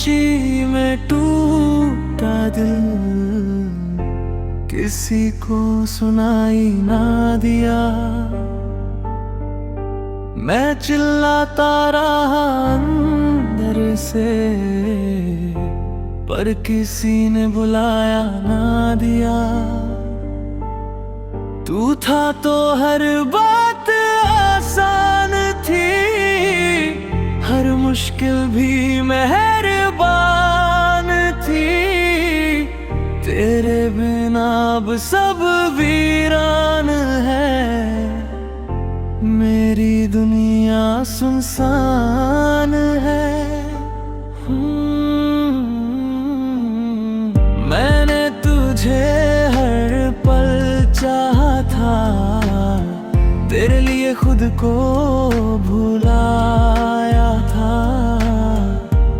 खुशी में टूटा दिल किसी को सुनाई ना दिया। मैं चिल्लाता रहा अंदर से, पर किसी ने बुलाया ना दिया। तू था तो हर बात आसान थी, हर मुश्किल भी मेहरबान थी। तेरे बिना अब सब वीरान है, मेरी दुनिया सुनसान है। मैंने तुझे हर पल चाहा था, तेरे लिए खुद को भुलाया था।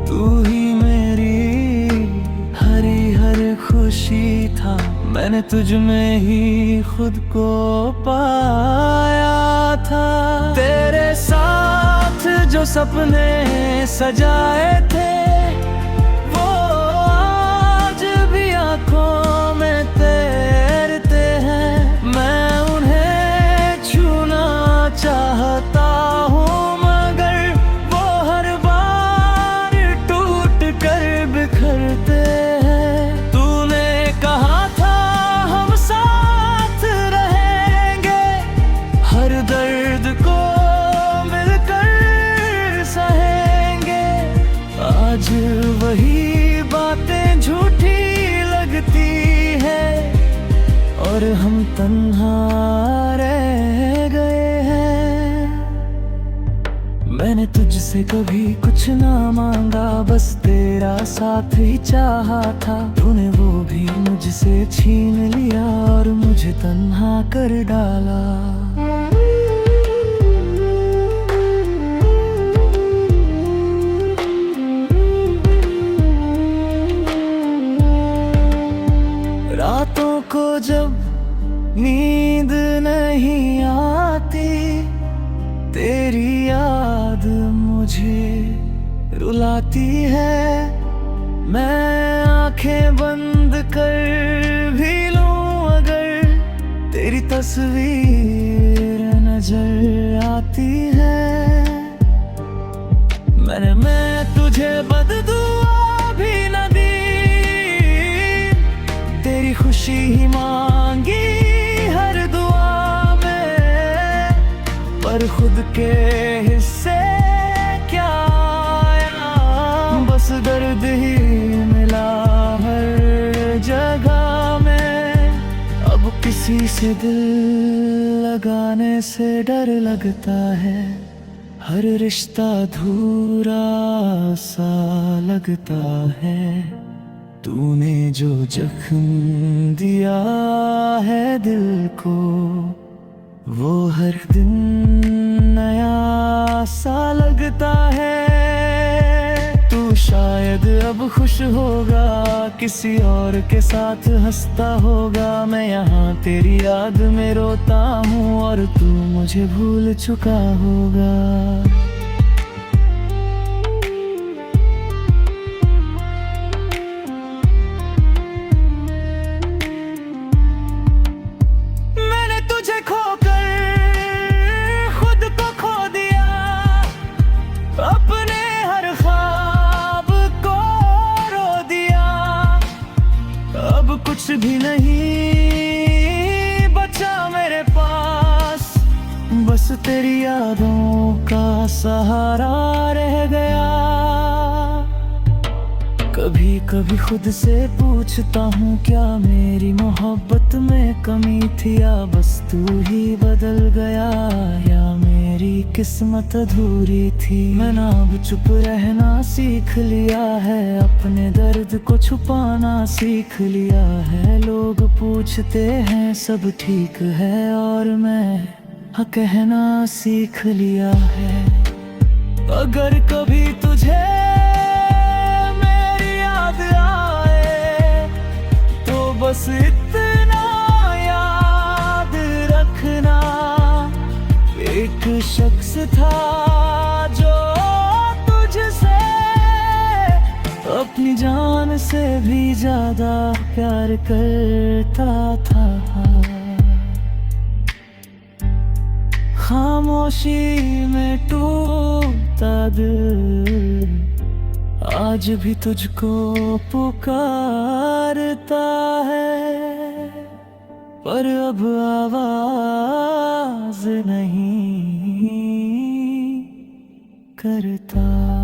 तू ही मेरी हरी हर खुशी था, मैंने तुझ में ही खुद को पाया था। तेरे साथ जो सपने सजाए थे, वो आज भी आंखों में तैरते हैं। मैं उन्हें छूना चाहता हूँ, मगर वो हर बार टूट कर बिखरते हैं। तूने कहा था हम साथ रहेंगे, हर दर्द को मिलकर सहेंगे। आज वही बातें झूठी लगती है, और हम तन्हा रह गए हैं। मैंने तुझसे कभी कुछ ना मांगा, बस तेरा साथ ही चाहा था। तूने वो भी मुझसे छीन लिया और मुझे तन्हा कर डाला। रातों को जब नींद नहीं आती, तेरी याद मुझे रुलाती है। मैं आंखें बंद कर भी लूं अगर, तेरी तस्वीर नजर आती है। मैं तुझे बददुआ भी न दी, तेरी खुशी ही मांगी हर दुआ में। पर खुद के हिस्से क्या आया, बस दर्द ही मिला हर जगह में। अब किसी से दिल लगाने से डर लगता है, हर रिश्ता अधूरा सा लगता है। तूने जो जख्म दिया है दिल को, वो हर दिन नया सा लगता है। तू शायद अब खुश होगा, किसी और के साथ हंसता होगा। मैं यहाँ तेरी याद में रोता हूँ, और तू मुझे भूल चुका होगा। कुछ भी नहीं बचा मेरे पास, बस तेरी यादों का सहारा रह गया। कभी कभी खुद से पूछता हूँ, क्या मेरी मोहब्बत में कमी थी, या बस तू ही बदल गया, या मेरी किस्मत अधूरी थी। मैंने अब चुप रहना सीख लिया है, अपने दर्द को छुपाना सीख लिया है। लोग पूछते हैं सब ठीक है, और मैं हाँ कहना सीख लिया है। अगर कभी तुझे मेरी याद आए, तो बस इतना याद रखना, एक शख्स था जो तुझसे अपनी जान से भी ज्यादा प्यार करता था। खामोशी में टूटा दिल आज भी तुझको पुकारता है, पर अब आवाज नहीं करता।